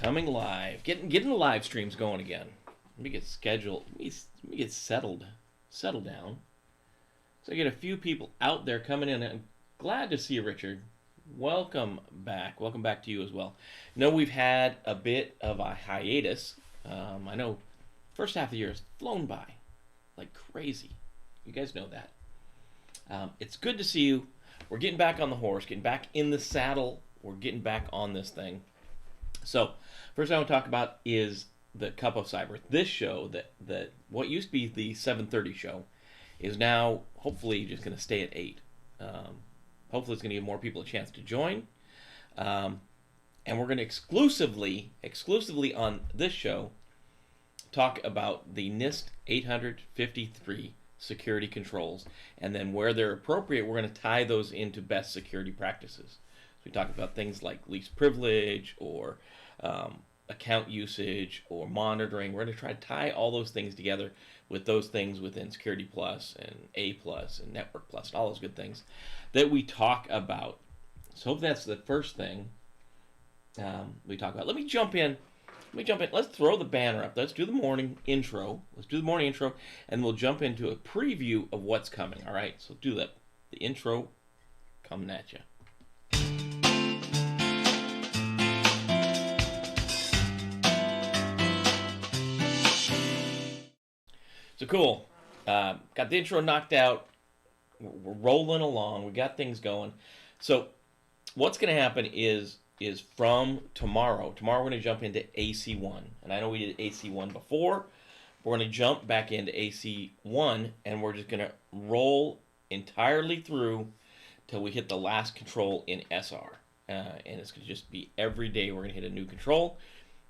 Coming live. Getting the live streams going again. Let me get scheduled. Let me get settled down. So I get a few people out there coming in. I'm glad to see you, Richard. Welcome back. Welcome back to you as well. I know we've had a bit of a hiatus. I know first half of the year has flown by like crazy. You guys know that. It's good to see you. We're getting back on the horse, getting back in the saddle. We're getting back on this thing. So, first I want to talk about is the Cup of Cyber. This show, that what used to be the 7:30 show, is now hopefully just going to stay at 8. Hopefully it's going to give more people a chance to join. And we're going to exclusively on this show, talk about the NIST 853 security controls. And then where they're appropriate, we're going to tie those into best security practices. We talk about things like least privilege or account usage or monitoring. We're going to try to tie all those things together with those things within Security Plus and A Plus and Network Plus and all those good things that we talk about. So hope that's the first thing we talk about. Let me jump in. Let's throw the banner up. Let's do the morning intro. And we'll jump into a preview of what's coming. All right, so do that. The intro coming at you. So cool. Got the intro knocked out. We're rolling along. We got things going. So what's going to happen is from tomorrow. Tomorrow we're going to jump into AC1. And I know we did AC1 before. We're going to jump back into AC1, and we're just going to roll entirely through till we hit the last control in SR. And it's going to just be every day we're going to hit a new control.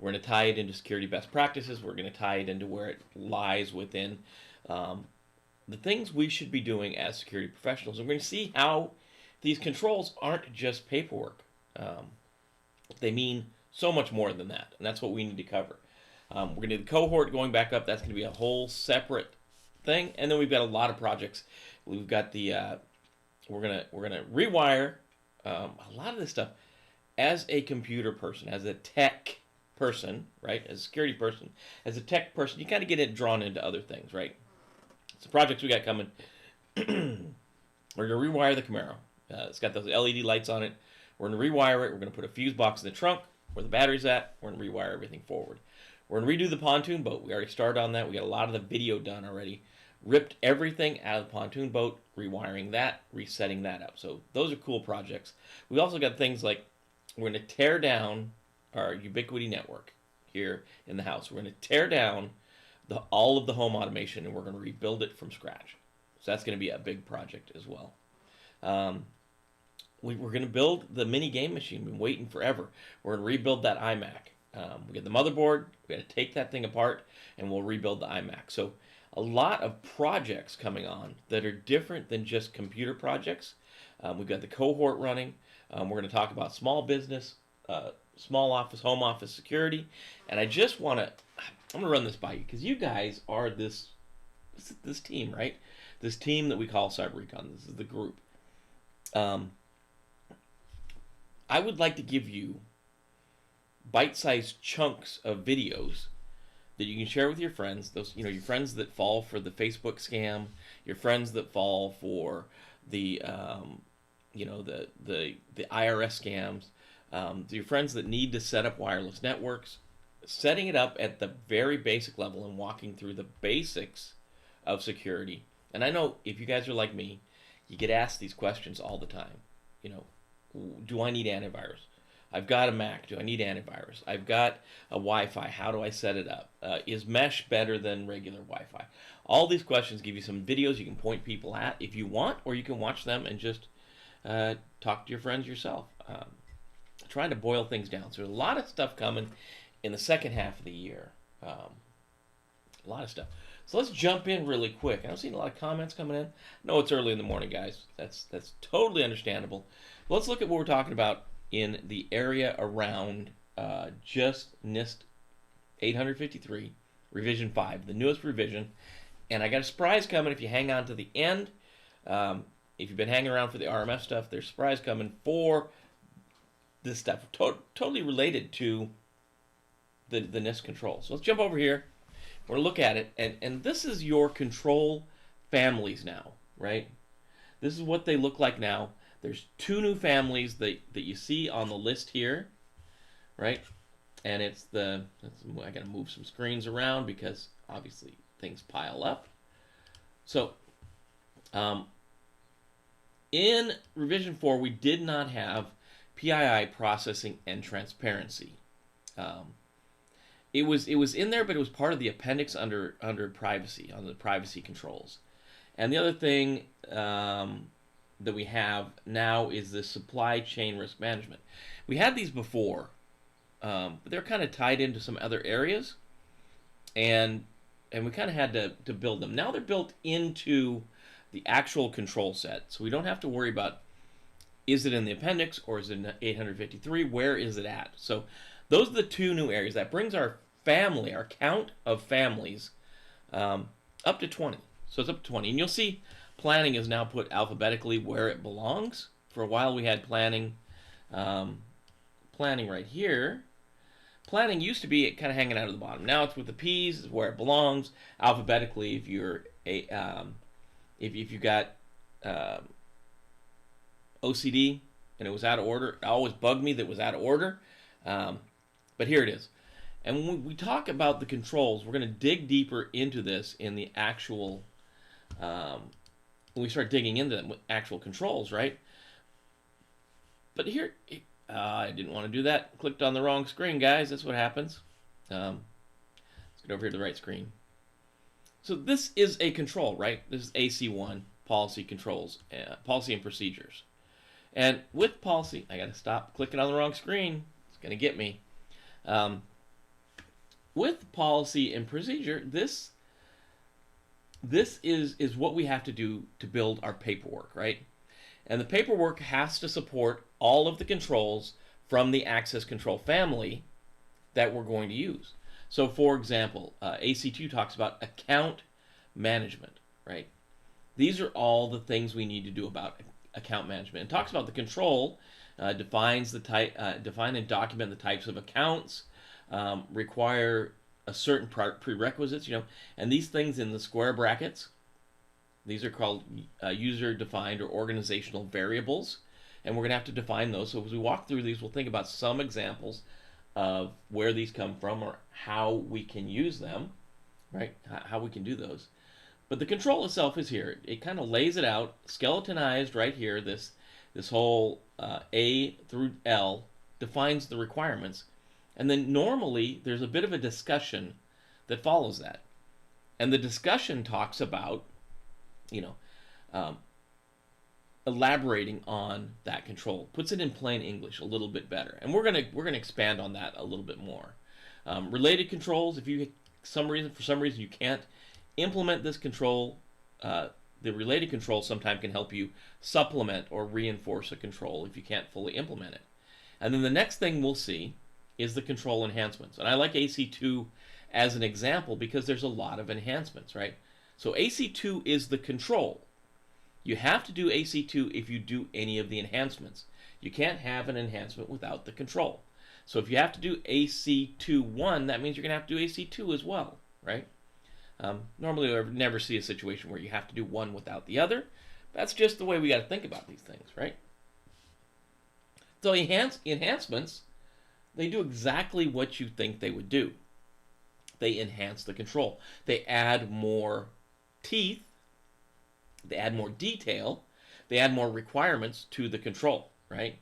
We're going to tie it into security best practices. We're going to tie it into where it lies within the things we should be doing as security professionals. And we're going to see how these controls aren't just paperwork. They mean so much more than that, and that's what we need to cover. We're going to do the cohort going back up. That's going to be a whole separate thing. And then we've got a lot of projects. We've got the we're gonna rewire a lot of this stuff as a computer person, as a tech person, right? As a security person, as a tech person, you kind of get it drawn into other things, right? So projects we got coming. We're going to rewire the Camaro. It's got those LED lights on it. We're going to rewire it. We're going to put a fuse box in the trunk where the battery's at. We're going to rewire everything forward. We're going to redo the pontoon boat. We already started on that. We got a lot of the video done already. Ripped everything out of the pontoon boat, rewiring that, resetting that up. So those are cool projects. We also got things like we're going to tear down our Ubiquity network here in the house. We're going to tear down all of the home automation, and we're going to rebuild it from scratch. So that's going to be a big project as well. We're going to build the mini game machine. We've been waiting forever. We're going to rebuild that iMac. We get the motherboard. We got to take that thing apart, and we'll rebuild the iMac. So a lot of projects coming on that are different than just computer projects. We've got the cohort running. We're going to talk about small business, small office, home office security, and I'm gonna run this by you because you guys are this team, right? This team that we call Cyber-Recon. This is the group. I would like to give you bite-sized chunks of videos that you can share with your friends. Those, your friends that fall for the Facebook scam, your friends that fall for the the IRS scams. Your friends that need to set up wireless networks, setting it up at the very basic level and walking through the basics of security. And I know if you guys are like me, you get asked these questions all the time. Do I need antivirus? I've got a Mac. Do I need antivirus? I've got a Wi-Fi. How do I set it up? Is mesh better than regular Wi-Fi? All these questions give you some videos you can point people at if you want, or you can watch them and just talk to your friends yourself. Trying to boil things down. So there's a lot of stuff coming in the second half of the year. A lot of stuff. So let's jump in really quick. I don't see a lot of comments coming in. No, it's early in the morning, guys. That's totally understandable. Let's look at what we're talking about in the area around just NIST 853, Revision 5, the newest revision. And I got a surprise coming if you hang on to the end. If you've been hanging around for the RMF stuff, there's a surprise coming for this stuff totally related to the NIST controls. So let's jump over here. We're going to look at it, and this is your control families now, right? This is what they look like now. There's 2 new families that you see on the list here, right? And it's I got to move some screens around because obviously things pile up. So in revision 4, we did not have PII processing and transparency. It was in there, but it was part of the appendix under privacy, on the privacy controls. And the other thing that we have now is the supply chain risk management. We had these before, but they're kind of tied into some other areas, and we kind of had to build them. Now they're built into the actual control set, so we don't have to worry about, is it in the appendix or is it in 853? Where is it at? So those are the 2 new areas. That brings our family, our count of families, up to 20. So it's up to 20. And you'll see planning is now put alphabetically where it belongs. For a while we had planning right here. Planning used to be kind of hanging out at the bottom. Now it's with the P's, is where it belongs alphabetically. If you're if you got OCD and it was out of order, it always bugged me that it was out of order. But here it is. And when we talk about the controls, we're going to dig deeper into this in the actual, when we start digging into them with actual controls, right? But here, I didn't want to do that. Clicked on the wrong screen, guys. That's what happens. Let's get over here to the right screen. So this is a control, right? This is AC1, policy controls, policy and procedures. And with policy, I got to stop clicking on the wrong screen. It's going to get me. With policy and procedure, this is what we have to do to build our paperwork, right? And the paperwork has to support all of the controls from the access control family that we're going to use. So for example, AC2 talks about account management, right? These are all the things we need to do about account management. It talks about the control, defines the type, define and document the types of accounts, require a certain prerequisites, and these things in the square brackets, these are called user-defined or organizational variables, and we're going to have to define those. So as we walk through these, we'll think about some examples of where these come from or how we can use them, right? How we can do those. But the control itself is here. It kind of lays it out, skeletonized right here. This whole A through L defines the requirements. And then normally there's a bit of a discussion that follows that. And the discussion talks about, elaborating on that control, puts it in plain English a little bit better. And we're gonna expand on that a little bit more. Related controls, if you for some reason you can't implement this control, the related control sometimes can help you supplement or reinforce a control if you can't fully implement it. And then the next thing we'll see is the control enhancements. And I like AC2 as an example because there's a lot of enhancements, right? So AC2 is the control. You have to do AC2 if you do any of the enhancements. You can't have an enhancement without the control. So if you have to do AC2-1, that means you're going to have to do AC2 as well, right? Normally I would never see a situation where you have to do one without the other. That's just the way we got to think about these things, right? So enhancements, they do exactly what you think they would do. They enhance the control. They add more teeth. They add more detail. They add more requirements to the control, right?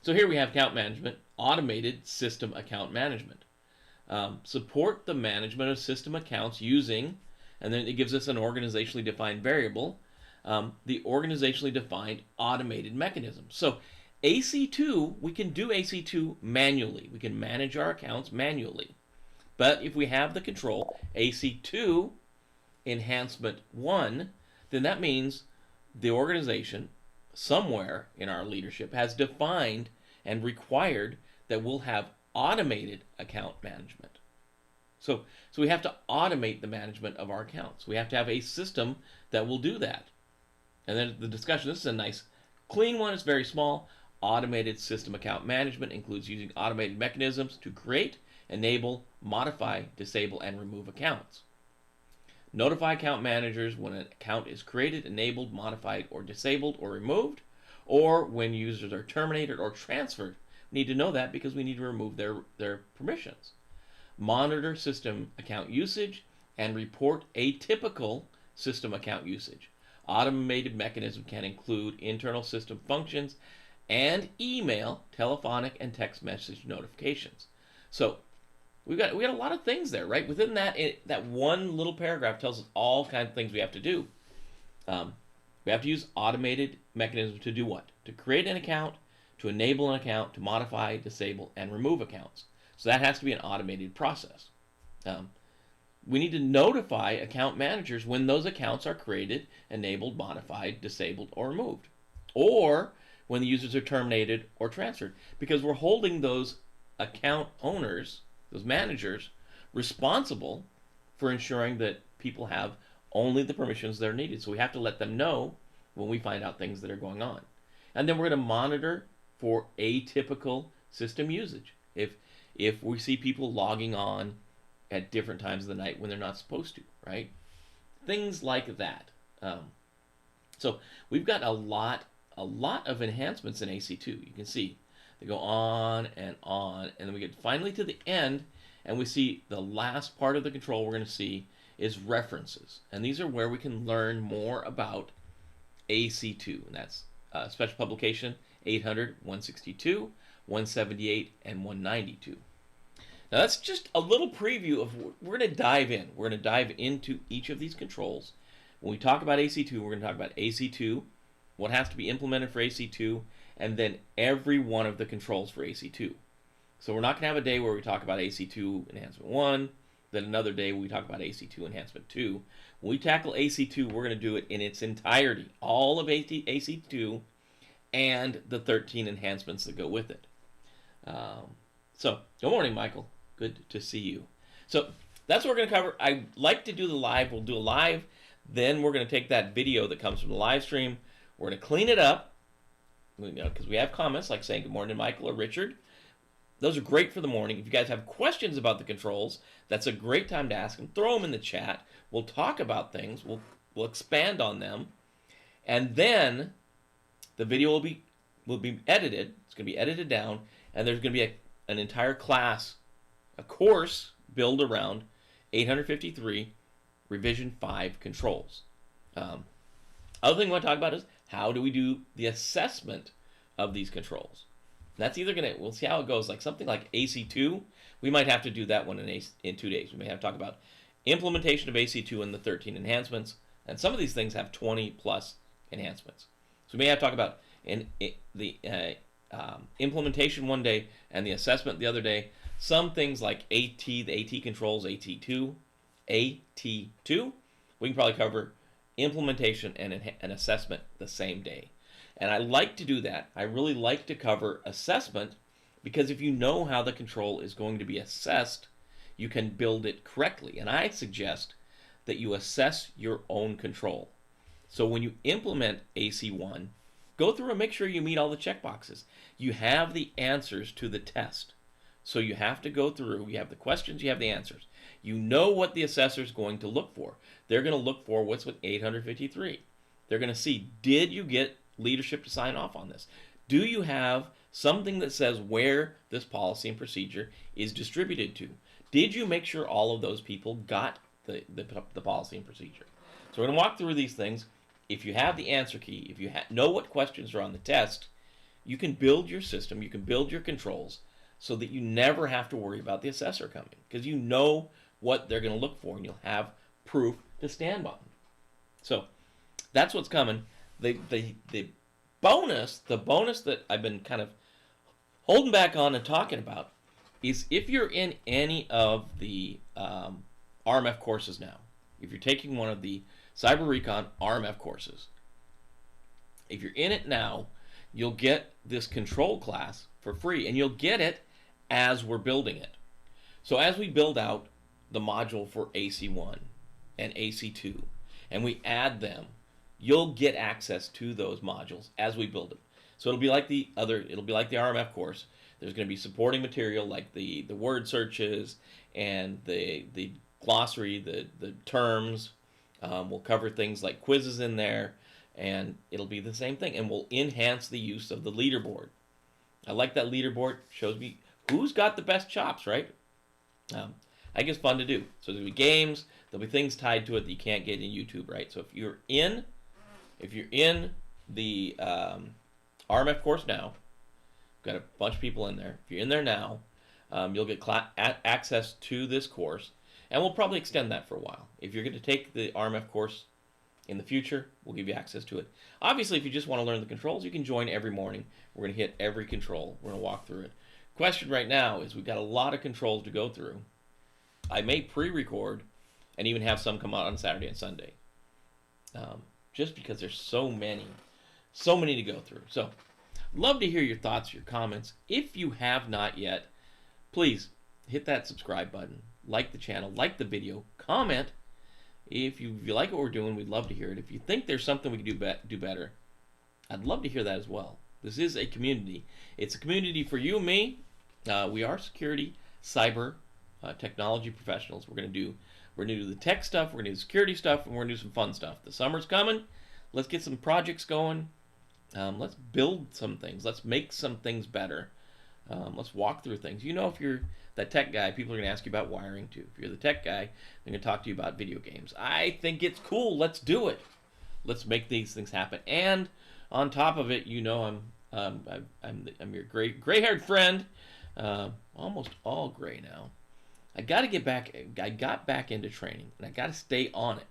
So here we have account management, automated system account management. Support the management of system accounts using, and then it gives us an organizationally defined variable, the organizationally defined automated mechanism. So AC2, we can do AC2 manually. We can manage our accounts manually. But if we have the control, AC2 enhancement 1, then that means the organization somewhere in our leadership has defined and required that we'll have automated account management. So we have to automate the management of our accounts. We have to have a system that will do that. And then the discussion, this is a nice clean one, it's very small. Automated system account management includes using automated mechanisms to create, enable, modify, disable, and remove accounts. Notify account managers when an account is created, enabled, modified, or disabled, or removed, or when users are terminated or transferred. We need to know that because we need to remove their permissions. Monitor system account usage and report atypical system account usage. Automated mechanism can include internal system functions and email, telephonic, and text message notifications. So we got a lot of things there, right? Within that, that one little paragraph tells us all kinds of things we have to do. We have to use automated mechanisms to do what? To create an account, to enable an account, to modify, disable, and remove accounts. So that has to be an automated process. We need to notify account managers when those accounts are created, enabled, modified, disabled, or removed. Or when the users are terminated or transferred. Because we're holding those account owners, those managers, responsible for ensuring that people have only the permissions that are needed. So we have to let them know when we find out things that are going on. And then we're going to monitor for atypical system usage. If we see people logging on at different times of the night when they're not supposed to, right? Things like that. So we've got a lot of enhancements in AC2. You can see they go on, and then we get finally to the end, and we see the last part of the control we're going to see is references. And these are where we can learn more about AC2, and that's special publication 800, 162, 178, and 192. Now that's just a little preview of, we're going to dive in. We're going to dive into each of these controls. When we talk about AC2, we're going to talk about AC2, what has to be implemented for AC2, and then every one of the controls for AC2. So we're not going to have a day where we talk about AC2 Enhancement 1, then another day where we talk about AC2 Enhancement 2. When we tackle AC2, we're going to do it in its entirety, all of AC2 and the 13 enhancements that go with it. So, good morning, Michael. Good to see you. So, that's what we're going to cover. I like to do the live. We'll do a live. Then we're going to take that video that comes from the live stream. We're going to clean it up, because we have comments like saying good morning to Michael or Richard. Those are great for the morning. If you guys have questions about the controls, that's a great time to ask them. Throw them in the chat. We'll talk about things. We'll expand on them. And then the video will be edited. It's going to be edited down, and there's going to be an entire class, a course built around 853 Revision 5 controls. Other thing I want to talk about is how do we do the assessment of these controls. That's either we'll see how it goes. Like something like AC2, we might have to do that one in 2 days. We may have to talk about implementation of AC2 and the 13 enhancements. And some of these things have 20 plus enhancements. So we may have to talk about the implementation one day and the assessment the other day. Some things like the AT controls, AT2. We can probably cover implementation and an assessment the same day. And I like to do that. I really like to cover assessment because if you know how the control is going to be assessed, you can build it correctly. And I suggest that you assess your own control. So when you implement AC1, go through and make sure you meet all the checkboxes. You have the answers to the test. So you have to go through, you have the questions, you have the answers. You know what the assessor is going to look for. They're going to look for what's with 853. They're going to see, did you get leadership to sign off on this? Do you have something that says where this policy and procedure is distributed to? Did you make sure all of those people got the policy and procedure? So we're going to walk through these things. If you have the answer key, if you know what questions are on the test, you can build your system, you can build your controls so that you never have to worry about the assessor coming because you know what they're going to look for and you'll have proof to stand on. So that's what's coming. The bonus that I've been kind of holding back on and talking about is if you're in any of the RMF courses now, if you're taking one of the Cyber-Recon RMF courses, if you're in it now, you'll get this control class for free, and you'll get it as we're building it. So as we build out the module for AC1 and AC2, and we add them, you'll get access to those modules as we build them. So it'll be like the RMF course. There's going to be supporting material like the word searches and the glossary, the terms. We'll cover things like quizzes in there, and it'll be the same thing. And we'll enhance the use of the leaderboard. I like that leaderboard. Shows me who's got the best chops, right? I think it's fun to do. So there'll be games. There'll be things tied to it that you can't get in YouTube, right? So if you're in the RMF course now, got a bunch of people in there. If you're in there now, you'll get access to this course, and we'll probably extend that for a while. If you're going to take the RMF course in the future, we'll give you access to it. Obviously, if you just want to learn the controls, you can join every morning. We're going to hit every control. We're going to walk through it. Question right now is we've got a lot of controls to go through. I may pre-record and even have some come out on Saturday and Sunday, just because there's so many to go through. So love to hear your thoughts, your comments. If you have not yet, please hit that subscribe button, like the channel, like the video, comment. If you like what we're doing, we'd love to hear it. If you think there's something we can do better, I'd love to hear that as well. This is a community. It's a community for you and me. We are security, cyber, technology professionals. We're gonna do the tech stuff, we're gonna do the security stuff, and we're gonna do some fun stuff. The summer's coming. Let's get some projects going. Let's build some things. Let's make some things better. Let's walk through things. You know, if you're that tech guy, people are gonna ask you about wiring too. If you're the tech guy, they're gonna talk to you about video games. I think it's cool. Let's do it. Let's make these things happen. And on top of it, you know, I'm your gray-haired friend. Almost all gray now. I got back into training, and I got to stay on it.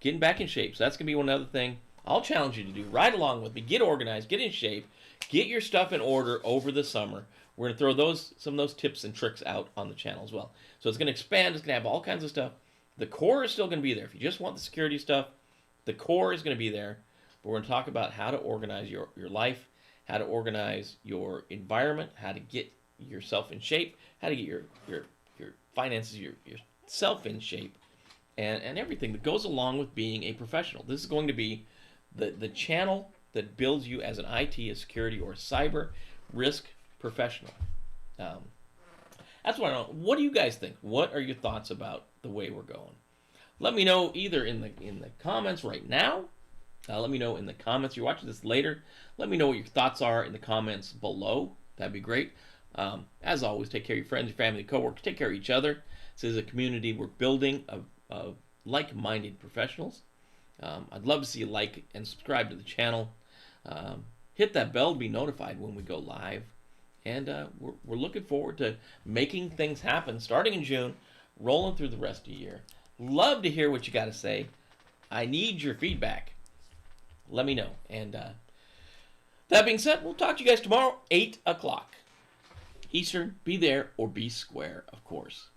Getting back in shape. So that's going to be one other thing I'll challenge you to do. Right along with me. Get organized. Get in shape. Get your stuff in order over the summer. We're going to throw some of those tips and tricks out on the channel as well. So it's going to expand. It's going to have all kinds of stuff. The core is still going to be there. If you just want the security stuff, the core is going to be there. But we're going to talk about how to organize your life, how to organize your environment, how to get yourself in shape, how to get your finances, yourself in shape, and everything that goes along with being a professional. This is going to be the channel that builds you as an IT, a security, or a cyber risk professional. That's what I know. What do you guys think? What are your thoughts about the way we're going? Let me know either in the comments right now. Let me know in the comments. You're watching this later. Let me know what your thoughts are in the comments below. That'd be great. As always, take care of your friends, your family, coworkers. Take care of each other. This is a community we're building of like-minded professionals. I'd love to see you like and subscribe to the channel. Hit that bell to be notified when we go live. And we're looking forward to making things happen starting in June, rolling through the rest of the year. Love to hear what you got to say. I need your feedback. Let me know. And that being said, we'll talk to you guys tomorrow, 8 o'clock Eastern. Be there or be square, of course.